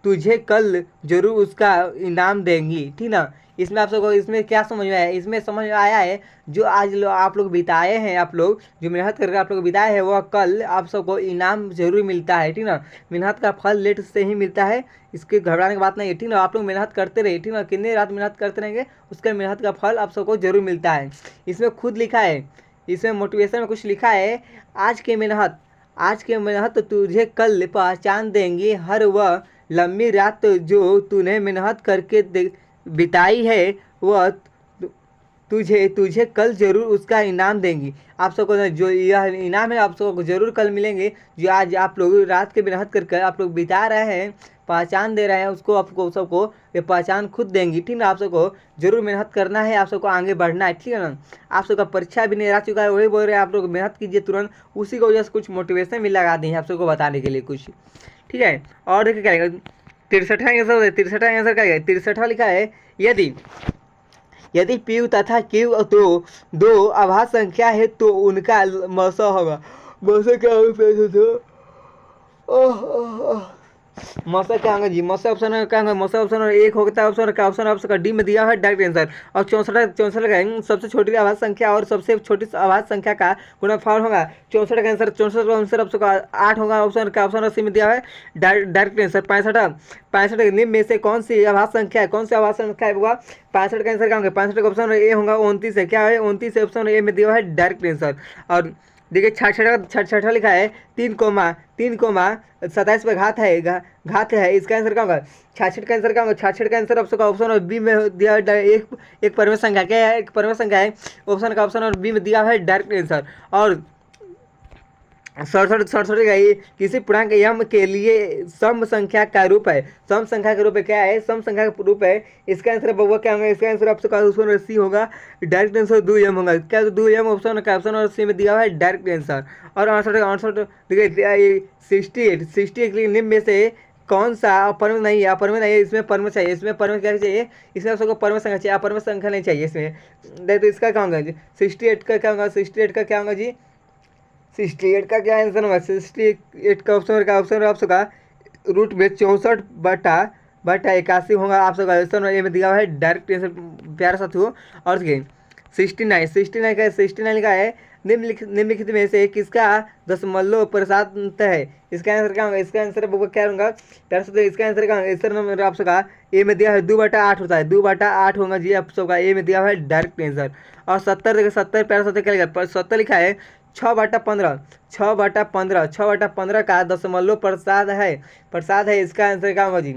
तुझे कल जरूर उसका इनाम देंगी, ठीक ना। इसमें आप सबको इसमें क्या समझ में आया, इसमें समझ में आया है जो आज आप लोग बिताए हैं, आप लोग जो मेहनत करके आप लोग बिताए हैं वह कल आप सबको इनाम जरूर मिलता है, ठीक ना। मेहनत का फल लेट से ही मिलता है, इसके घबराने की बात नहीं है, ठीक ना। आप लोग मेहनत करते रहिए, ठीक ना, कितने रात मेहनत करते रहेंगे उसका मेहनत का फल आप सबको जरूर मिलता है। इसमें खुद लिखा है, इसमें मोटिवेशन में कुछ लिखा है आज की मेहनत तुझे कल पहचान देंगी, हर वह लंबी रात जो तूने मेहनत करके बिताई है वह तुझे कल जरूर उसका इनाम देंगी। आप सबको जो यह इनाम है आप सबको जरूर कल मिलेंगे, जो आज आप लोग रात के मेहनत करके आप लोग बिता रहे हैं, पहचान दे रहे हैं, उसको आपको सबको ये पहचान खुद देंगी, ठीक ना। आप सबको जरूर मेहनत करना है, आप सबको आगे बढ़ना है, ठीक है ना। आप सबका परीक्षा भी नहीं रह चुका है, वही बोल रहे हैं आप लोग मेहनत कीजिए तुरंत, उसी की वजह से कुछ मोटिवेशन भी लगा दी है आप सबको बताने के लिए कुछ, ठीक है। और देखिए क्या 63 आंसर, 63 आंसर क्या है, 63 लिखा है यदि पी तथा क्यू तो दो आभास संख्या है तो उनका मौसा होगा। मौसा क्या होगा, मौसा क्या होगा जी, मौसा ऑप्शन क्या होगा, मौसा ऑप्शन एक होता है, ऑप्शन आपका डी में दिया है डायरेक्ट आंसर। और 64 का सबसे छोटी आभास संख्या और सबसे छोटी आभास संख्या का गुणनफल होगा 64 का आंसर। 64 का आंसर आपका 8 होगा, ऑप्शन सी में दिया है डायरेक्ट आंसर। 65 निम्न में से कौन सी आभास संख्या है, कौन सी आभास संख्या है होगा 65 का आंसर क्या होगा, 65 का ऑप्शन ए होगा 29 है, क्या है 29 ऑप्शन ए में दिया है डायरेक्ट आंसर। और देखिए 66 लिखा है 3,27 पर घात है, इसका आंसर क्या होगा 66 का आंसर क्या होगा, 66 का आंसर ऑप्शन बी में दिया है एक परमेय संख्या, क्या है एक परमेय संख्या है, ऑप्शन और बी में दिया है डायरेक्ट आंसर। और 67 का किसी पूर्णांक यम के लिए सम संख्या का रूप है, सम संख्या का रूप है, क्या है सम संख्या का रूप है, इसका आंसर बउआ क्या होगा, इसका आंसर आपका ऑप्शन सी होगा डायरेक्ट आंसर 2m होगा, क्या 2m ऑप्शन का ऑप्शन और सी में दिया है डायरेक्ट आंसर। और 68 देखिए 68 के लिए निम्न में से कौन सा अपरमेय नहीं है, अपरमेय नहीं है, इसमें परमेय चाहिए, इसमें परमेय क्या चाहिए, इसमें आप सबको परमेय संख्या चाहिए, अपरमेय संख्या नहीं चाहिए इसमें। तो इसका क्या होगा जी 68 का क्या होगा, 68 का क्या होगा जी 68 का क्या आंसर होगा, 68 का ऑप्शन आप सबका रूट में 64/81 होगा, आप सबका आंसर ये में दिया हुआ है डायरेक्ट आंसर प्यारा साथियों। और देखिए 69 का है निम्नलिखित में से किसका दशमलव प्रसाद है, इसका आंसर क्या होगा, इसका आंसर क्या होगा प्यारा साथियों, इसका आंसर क्या होगा, इस नंबर आप सबका ए में दिया है 2/8 होता है, 2/8 होगा जी आप सबका ए में दिया हुआ है डायरेक्ट आंसर। और 70 देखिए 70 प्यारा साथियों क्या लिखा है, 70 लिखा है 6/15 का दशमलव प्रसाद है, इसका आंसर क्या होगा जी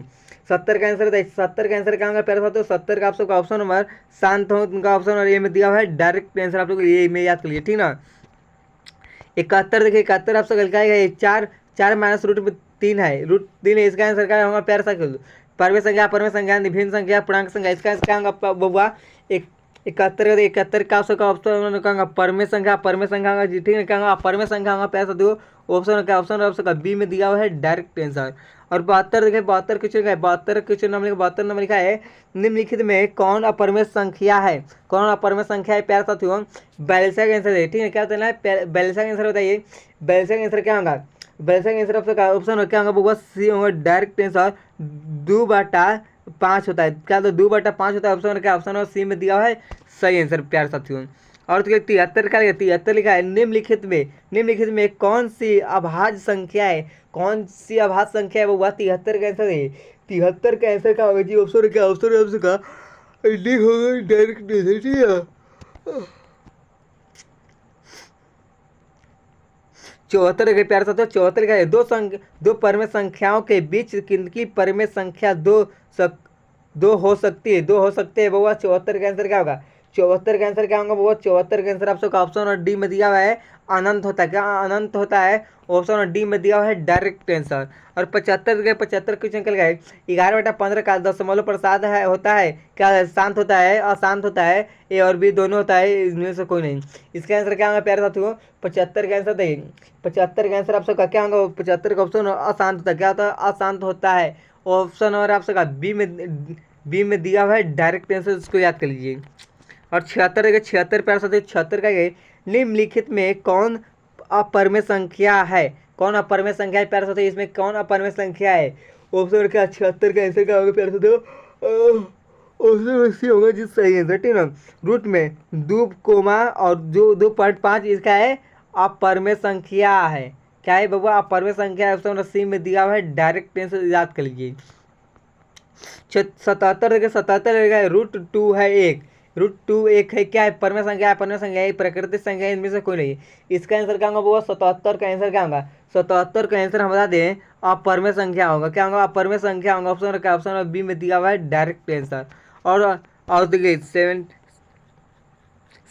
70 का आंसर, 70 का आंसर क्या होगा प्यारे साथियों, 70 का आप सबका ऑप्शन नंबर शांत हो उनका ऑप्शन और ये में दिया हुआ है डायरेक्ट आंसर, आप लोग ये में याद कर लीजिए, ठीक ना। 71 देखिए 71 आप सब लिखा है 4 माइनस √3 है, √3 है, इसका आंसर क्या होगा प्यारे साथियों, परमेय संख्या भिन्न संख्या पूर्णांक संख्या, इसका आंसर क्या होगा बबुआ 71 का ऑप्शन कहूँगा परमेय संख्या होगा जी, ठीक है क्या होगा परमेय संख्या होगा प्यारे साथियों, ऑप्शन का बी में दिया हुआ है डायरेक्ट आंसर। और 72 देखिए 72 क्वेश्चन का है, 72 क्वेश्चन नंबर 72 नंबर लिखा है निम्नलिखित में कौन अपरिमेय संख्या है, कौन अपरिमेय संख्या है प्यारे साथियों। बैलेंस का आंसर है, ठीक है। क्या होता है ना, बैलेंस का आंसर बताइए, बैलेंस का आंसर क्या होगा, बैलेंस का आंसर ऑप्शन क्या होगा, वो सी होगा डायरेक्ट आंसर 2/5 होता है। क्या तो 2/5 होता है, ऑप्शन क्या, ऑप्शन सी में दिया हुआ है सही आंसर प्यारे साथियों। और तो 73 का 73 लिखा है निम्नलिखित में कौन सी अभाज्य संख्या है, कौन सी अभाज्य संख्या है, वो हुआ 73 का आंसर है। 73 का आंसर क्या होगा जी, ऑप्शन क्या, ऑप्शन का डी होगा डायरेक्ट आंसर, ठीक है। 74 के प्यारे साथियों, 74 का है दो परमेय संख्याओं के बीच किनकी परमेय संख्या दो हो सकती है, दो हो सकते हैं, वो 74 का आंसर क्या होगा, 74 का आंसर क्या होगा, वो 74 का आंसर आपका ऑप्शन और डी में दिया हुआ है अनंत होता है। क्या अनंत होता है, ऑप्शन और डी में दिया हुआ है डायरेक्ट आंसर। और 75 क्वेश्चन निकल गए। 11/15 का दशमलव प्रसाद है होता है, क्या शांत होता है अशांत होता है, ए और बी दोनों होता है, इनमें से कोई नहीं। इसका आंसर क्या होगा प्यारे साथियों, 75 का आंसर देखिए, 75 का आंसर आप सबका क्या होगा, 75 का ऑप्शन अशांत होता है, क्या होता है अशांत होता है, ऑप्शन और आप सबका बी में दिया हुआ है डायरेक्ट आंसर, इसको याद कर लीजिए। और 76 के 76 प्यारे साथियों, 76 का ये निम्नलिखित में कौन अपरिमेय संख्या है, कौन अपरिमेय संख्या है प्यारे साथियों, इसमें कौन अपरिमेय संख्या है, ऑप्शन क्या 76 का आंसर क्या होगा प्यारे साथियों, ऑप्शन सी होगा जी सही आंसर, ठीक है ना। रूट में 2 और जो 2.5 इसका है अपरिमेय संख्या है, क्या है बाबा अपरिमेय संख्या, ऑप्शन सी में दिया हुआ है डायरेक्ट आंसर, याद कर लीजिए। 77 के 77 का √2 है एक, √2 एक है, क्या है परमेय संख्या है, परमेय संख्या है, प्राकृतिक संख्या है, इनमें से कोई नहीं है। इसका आंसर क्या होगा, वो 77 का आंसर क्या होगा, 77 का आंसर हम बता दें अपरिमेय संख्या होगा, क्या होगा अपरिमेय संख्या होगा, ऑप्शन क्या, ऑप्शन बी में दिया हुआ है डायरेक्ट आंसर। और देखिए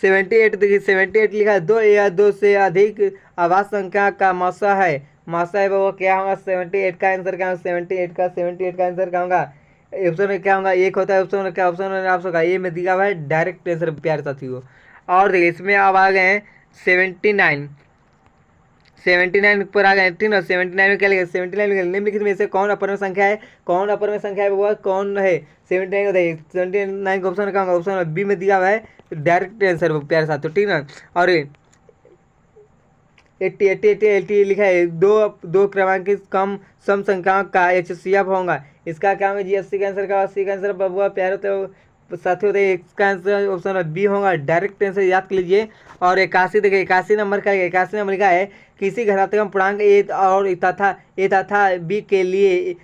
78 देखिए 78 लिखा है, दो या दो से अधिक आवास संख्या का मासा है, मासा है वो क्या होगा, 78 का आंसर क्या होगा, 78 का आंसर क्या होगा, ऑप्शन में क्या होगा एक होता है, ऑप्शन में क्या, ऑप्शन में आपका ए में दिया हुआ है डायरेक्ट आंसर प्यारे साथियों। और देखिए इसमें अब आ गए हैं 79, 79 पर आ गए, ठीक ना। 79 में क्या लिखा, 79 में निम्नलिखित में से कौन अपरिमेय संख्या है, कौन अपरिमेय संख्या है वो कौन है, 79 बताइए, 79 का ऑप्शन क्या होगा, ऑप्शन बी में दिया हुआ है डायरेक्ट आंसर वो प्यारे साथियों, ठीक ना। और 80 लिखा है, दो क्रमांकित कम सम संख्याओं का एचसीएफ होगा, इसका क्या होगा जी, 80 का आंसर का, 80 का आंसर बबुआ प्यारे तो साथियों देखिए इसका आंसर ऑप्शन बी होगा डायरेक्ट आंसर, याद कर लीजिए। और 81 देखिए 81 नंबर का, 81 नंबर लिखा है किसी घातांक पूर्णांक ए तथा बी के लिए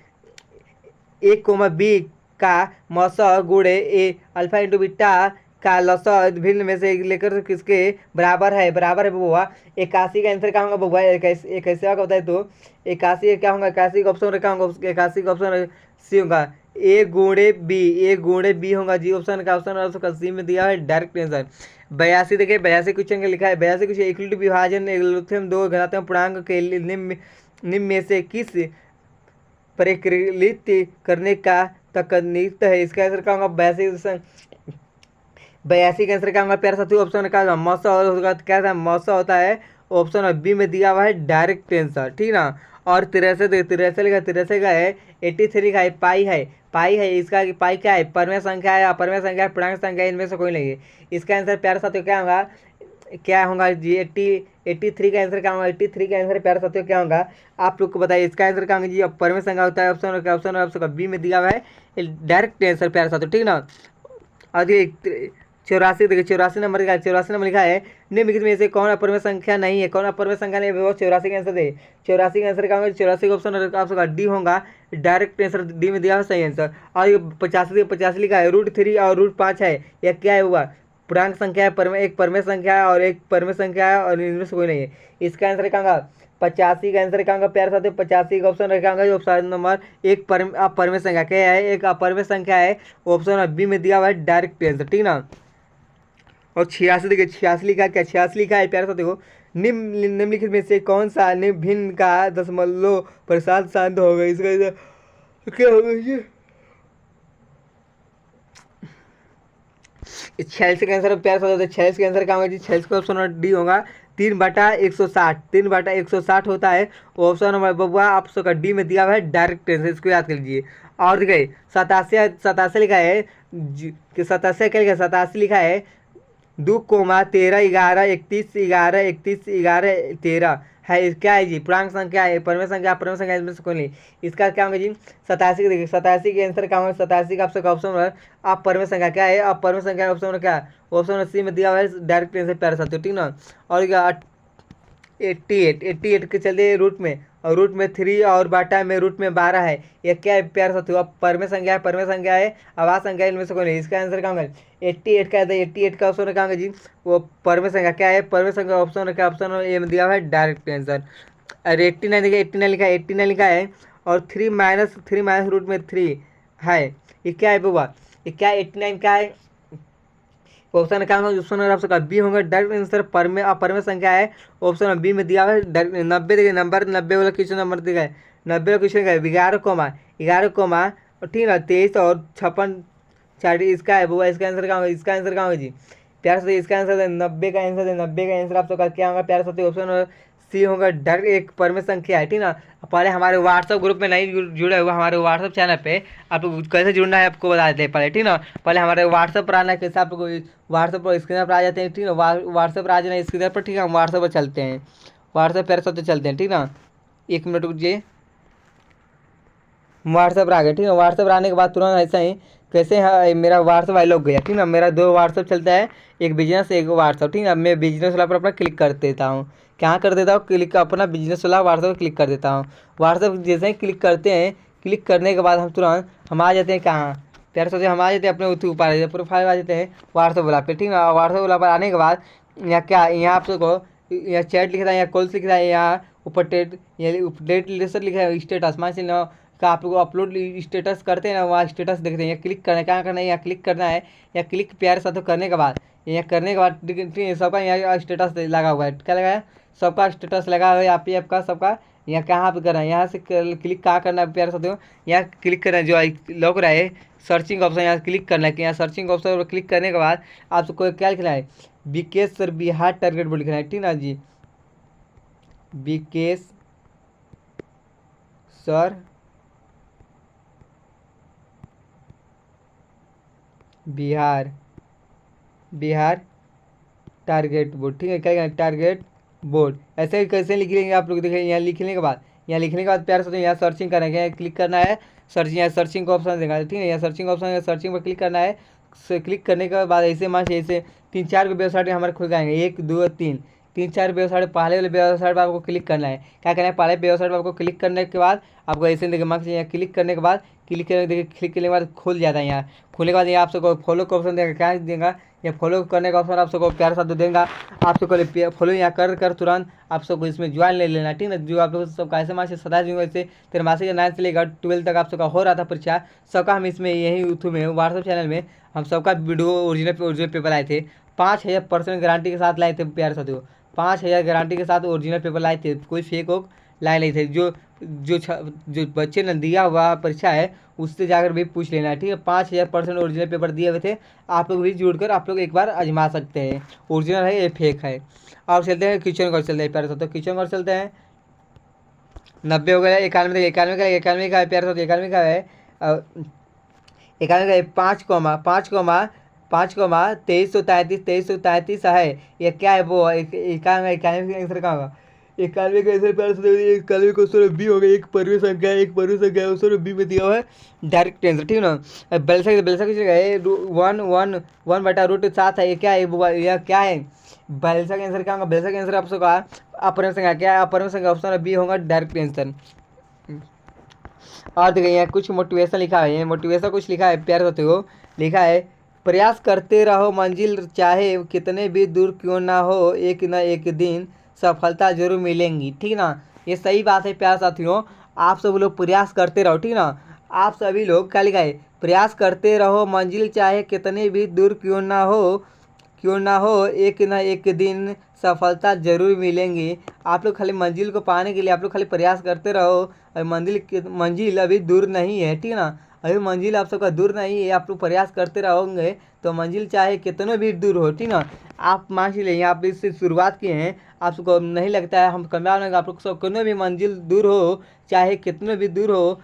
1, का मौसा गुणे ए अल्फा इंटू बीटा का लसा भिन्न में से लेकर किसके बराबर है बबुआ। 81 का आंसर क्या होगा बबुआ, 81 का बताए तो 81 क्या होगा, 81 का ऑप्शन क्या होगा, 81 का ऑप्शन सी होगा, ए गुणे बी होगा जी, ऑप्शन का ऑप्शन सी में दिया है डायरेक्ट आंसर। 82 देखिए 82 क्वेश्चन का लिखा है, 82 क्वेश्चन इक्वलिटी विभाजन एल्गोरिथम दो घातांक पूर्णांक के निम्न में से किस परिकलित करने का तकनीक है, इसका आंसर क्या होगा, 82 का आंसर क्या होगा प्यारे साथियों, ऑप्शन क्या होगा मौसा होगा, क्या था मौसा होता है, ऑप्शन बी में दिया हुआ है डायरेक्ट आंसर, ठीक ना। और 63 का है 83 का है पाई है, इसका पाई क्या है, परमेय संख्या है, अपरमेय संख्या है, पूर्णांक संख्या है, इनमें से कोई नहीं है। इसका आंसर प्यारे साथियों क्या होगा जी, 83 का आंसर क्या होगा, 83 का आंसर प्यारे साथियों क्या होगा, आप लोग को बताइए। इसका आंसर क्या होगा जी, अब परमेय संख्या होता है, ऑप्शन बी में दिया हुआ है डायरेक्ट आंसर प्यारे साथियों, ठीक ना। और ये 84 देखिए 84 नंबर लिखा है निम्नलिखित में से कौन अपरिमेय संख्या नहीं है, कौन अपरिमेय संख्या नहीं है, वो 84 का आंसर दे, 84 का आंसर क्या होगा, 84 का ऑप्शन आपका डी होगा डायरेक्ट आंसर, डी में दिया है सही आंसर। और ये 85 लिखा है √3 और √5 है, यह क्या है हुआ पूर्णांक संख्या है, एक परमेय संख्या है और एक परमेय संख्या है, और इनमें से कोई नहीं है। इसका आंसर क्या होगा, 85 का आंसर क्या होगा प्यारे साथी, 85 का ऑप्शन क्या होगा, ऑप्शन नंबर एक अपरिमेय संख्या क्या है, एक अपरिमेय संख्या है, ऑप्शन बी में दिया हुआ है डायरेक्ट आंसर, ठीक ना। और 86 देखिए 86 लिखा है, क्या 86 लिखा है प्यारे साथी को, निम्नलिखित में से कौन सा भिन्न का दशमलव प्रसाद शांत होगा, इसका क्या होगा ये 46 का आंसर प्यार होता है। 46 का आंसर क्या होगा जी? 46 का ऑप्शन डी होगा 3/160। 3/160 होता है ऑप्शन नंबर बबुआ आप सबका डी में दिया हुआ है डायरेक्ट आंसर, इसको याद कर लीजिए। और देखिए 87 लिखा है कि 87 क्या लिखा है? 87 लिखा है 2, 13, 11, 31, 11, 31, 11, 13 है। क्या है जी? पूर्णांक संख्या है, परमेय संख्या, परमेय संख्या इसमें से कोई नहीं। इसका क्या होगा जी? 87 देखिए 87 के आंसर क्या होगा? 87 का आपका ऑप्शन नंबर आप परमेय संख्या क्या है? आप परमेय संख्या ऑप्शन नंबर क्या है? ऑप्शन नंबर सी में दिया हुआ है डायरेक्ट आंसर प्यारे साथियों, ठीक ना। और क्या 88 के चलते रूट में, और रूट में 3 और बाटा में रूट में 12 है। ये क्या है प्यारे साथियों? अब परमेय संख्या है, परमेय संख्या है, आवाज संख्या इनमें से कोई नहीं। इसका आंसर क्या होगा? 88 का है। 88 का ऑप्शन क्या होगा जी? वो परमेय संख्या क्या है? परमेय संख्या ऑप्शन क्या? ऑप्शन ए में दिया हुआ है डायरेक्ट आंसर। और 89 देखिए 89 लिखा है, 89 लिखा है और 3 माइनस रूट में 3 है। ये क्या है बुआ? ये क्या 89 का है? ऑप्शन क्या होगा? ऑप्शन नंबर आपका बी होगा डायरेक्ट आंसर। परमेय संख्या है, ऑप्शन बी में दिया हुआ है 90। देखिए नंबर 90 वाला क्वेश्चन नंबर दिया है, 90 वाला क्वेश्चन का है 11, ठीक है 23 और 56 40 इसका है बुआ। इसका आंसर क्या होगा? इसका आंसर क्या होगा जी? प्यार से इसका आंसर है 90 का आंसर है। 90 का आंसर आप सबका क्या होगा प्यार से? ऑप्शन सी होगा डायरेक्ट एक परमेय संख्या है, ठीक ना। पहले हमारे व्हाट्सअप ग्रुप में नहीं जुड़े हुए, हमारे व्हाट्सअप चैनल पे आप लोग कैसे जुड़ना है आपको बता देते हैं पहले, ठीक ना। पहले हमारे व्हाट्सअप पर आना है, कैसे आप लोग व्हाट्सअप पर स्क्रीन पर आ जाते हैं, ठीक ना। व्हाट्सअप पर आ जाना स्क्रीन पर, ठीक है। हम व्हाट्सअप पर चलते हैं, व्हाट्सअप पर सबसे चलते हैं, ठीक ना। 1 मिनट रुकिए, व्हाट्सअप पर आ गया, ठीक है। व्हाट्सअप पर आने के बाद तुरंत ऐसा ही कैसे है मेरा व्हाट्सअप आई लॉग गया, ठीक ना। मेरा 2 व्हाट्सअप चलता है, एक बिजनेस एक व्हाट्सअप, ठीक है। मैं बिजनेस वाला पर अपना क्लिक कर देता हूँ। क्या कर देता हूँ? क्लिक अपना बिजनेस वाला व्हाट्सअप क्लिक कर देता हूँ। व्हाट्सअप जैसे ही क्लिक करते हैं, क्लिक करने के बाद हम तुरंत हम आ जाते हैं कहाँ प्यारे सोचे? हम आ जाते हैं अपने ऊपर आ जाते हैं, प्रोफाइल आ जाते हैं व्हाट्सअप वाला पे, ठीक ना। व्हाट्सअप वाला पर आने के बाद यहाँ क्या, यहाँ आप सबको यहाँ चैट लिख रहा है, यहाँ कॉल्स लिख रहा है, यहाँ ऊपर डेट लेसर लिखा है, स्टेटस मान से ना का आप लोग अपलोड स्टेटस करते हैं ना, वहाँ स्टेटस देखते हैं। यहाँ क्लिक करना है, क्या करना है? यहाँ क्लिक करना है। या क्लिक प्यारे साथों करने के बाद, यहाँ करने के बाद सबका यहाँ स्टेटस लगा हुआ है, क्या लगा है? सबका स्टेटस लगा हुआ है यहाँ पे आपका सबका। यहाँ कहाँ पे करना है? यहाँ से क्लिक कहाँ करना है प्यारे साथियों? यहाँ क्लिक करना है जो लग रहा है सर्चिंग ऑप्शन, यहाँ क्लिक करना है। कि यहाँ सर्चिंग ऑप्शन पर क्लिक करने के बाद आप सबको क्या लिखना है? Vikesh sir Bihar target board लिखना है, ठीक ना जी। Vikesh sir Bihar target board, ठीक है। क्या टारगेट बोर्ड ऐसे ही कैसे लिख लेंगे आप लोग? देखिए यहाँ लिखने के बाद, यहाँ लिखने के बाद प्यार से यहाँ सर्चिंग करना है, क्लिक करना है सर्चिंग, यहाँ सर्चिंग का ऑप्शन देगा, ठीक है। यहाँ सर्चिंग ऑप्शन, सर्चिंग पर क्लिक करना है। क्लिक करने के बाद ऐसे मान ऐसे 3-4 वेबसाइट हमारे खुल जाएंगे, 1 2 3 4 वेबसाइट। पहले वाले वेबसाइट पर आपको क्लिक करना है। क्या करना है? पहले वेबसाइट पर आपको क्लिक करने के बाद आपको ऐसे देखिए मार्क्स यहाँ क्लिक करने के बाद, क्लिक करने देखिए क्लिक करने के बाद खुल जाता है। यहाँ खुलने के बाद यहाँ आप सबको फॉलो का ऑप्शन देगा, क्या देगा? या फॉलो करने का ऑप्शन आप सबको प्यार साथ देगा। आप सबको फॉलो यहाँ कर तुरंत आप सबको इसमें ज्वाइन ले लेना, ठीक है। जो आप लोग सब कैसे मार्क्स 27 जून से तेरहमासी के 9 से लेकर 12 तक आप सबका हो रहा था परीक्षा, सबका हम इसमें यही यूट्यूब में व्हाट्सअप चैनल में हम सबका वीडियो ओरिजिनल पेपर लाए थे। 5000% गारंटी के साथ लाए थे प्यारे साथियों। 5000 गारंटी के साथ ओरिजिनल पेपर लाए थे, कोई फेक हो लाए नहीं थे। जो बच्चे ने दिया हुआ परीक्षा है उससे जाकर भी पूछ लेना है, ठीक है। 5000% ओरिजिनल पेपर दिए हुए थे, आप लोग भी जुड़कर आप लोग एक बार आजमा सकते हैं, ओरिजिनल है ये फेक है। अब चलते हैं किचन घर, चलते हैं प्यारे साथियों, किचन घर चलते हैं। 90 हो गया, 91 91 का है प्यारे साथियों, 91 का है। 91 का 5,2333 है। ये क्या है? वो 91 का आंसर कहाँ होगा? 91 का आंसर प्यारे साथियों 91 क्वेश्चन बी हो गया। एक परवीं संख्या है, एक परवीं संख्या है, उसमें बी में दिया हुआ है डायरेक्ट आंसर, ठीक है ना। बेलसा की जगह है 1/√7 है। ये क्या है? यह क्या है? बेलसा का आंसर क्या होगा? बेलसा का आंसर आप सबका अपरम संख्या क्या है? अपरम संख्या ऑप्शन बी होगा डायरेक्ट आंसर। और देखिए यहाँ कुछ मोटिवेशन लिखा है, मोटिवेशन कुछ लिखा है प्यारे साथियों, लिखा है प्रयास करते रहो, मंजिल चाहे कितने भी दूर क्यों ना हो, एक न एक दिन सफलता जरूर मिलेंगी, ठीक ना। ये सही बात है प्यारे साथियों, आप सब लोग प्रयास करते रहो, ठीक ना। आप सभी लोग क्या लिखा है? प्रयास करते रहो, मंजिल चाहे कितने भी दूर क्यों ना हो, एक न एक दिन सफलता जरूर मिलेंगी। आप लोग खाली मंजिल को पाने के लिए आप लोग खाली प्रयास करते रहो, और मंजिल अभी दूर नहीं है, ठीक है ना। अभी मंजिल आप सबका दूर नहीं है, आप लोग प्रयास करते रहोगे तो मंजिल चाहे कितना भी दूर हो, ठीक ना। आप मान लीजिए यहाँ पे इससे शुरुआत किए हैं, आप सबको नहीं लगता है हम कामयाब नहीं, आप लोग सब कितना भी मंजिल दूर हो, चाहे कितना भी दूर हो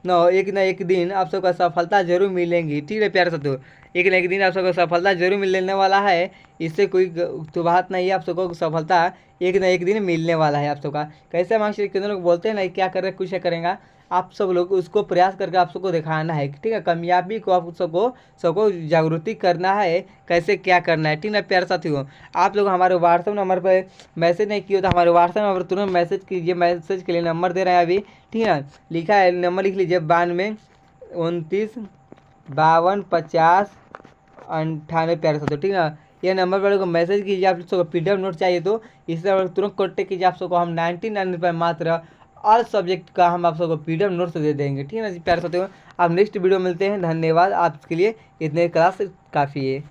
ना एक दिन आप सबको सफलता जरूर मिलेंगी, ठीक है प्यारे साथियों। एक ना एक दिन आप सबको सफलता जरूर मिलने वाला है, इससे कोई तो बात नहीं है, आप सबको सफलता एक ना एक दिन मिलने वाला है आप सबका। कैसे मास्टर कितने लोग बोलते हैं ना क्या कर रहे कुछ करेंगे, आप सब लोग उसको प्रयास करके आप सबको दिखाना है, ठीक है। कामयाबी को आप सबको सबको जागृति करना है, कैसे क्या करना है, ठीक ना प्यारे साथियों। आप लोग हमारे व्हाट्सएप नंबर पर मैसेज नहीं किए तो हमारे व्हाट्सएप नंबर पर तुरंत मैसेज कीजिए, मैसेज के लिए नंबर दे रहे हैं अभी, ठीक है। लिखा है नंबर लिख लीजिए 92 29 52 50 98 प्यारे साथियों, ठीक है। ये नंबर पर को मैसेज कीजिए, आप सबको PDF नोट चाहिए तो इससे तुरंत कॉन्टेक्ट कीजिए, आप सबको हम 99 रुपये मात्र ऑल सब्जेक्ट का हम आप सबको PDF नोट्स दे देंगे, ठीक है ना जी प्यारे साथियों। आप नेक्स्ट वीडियो मिलते हैं, धन्यवाद। आपके लिए इतने क्लास काफ़ी है।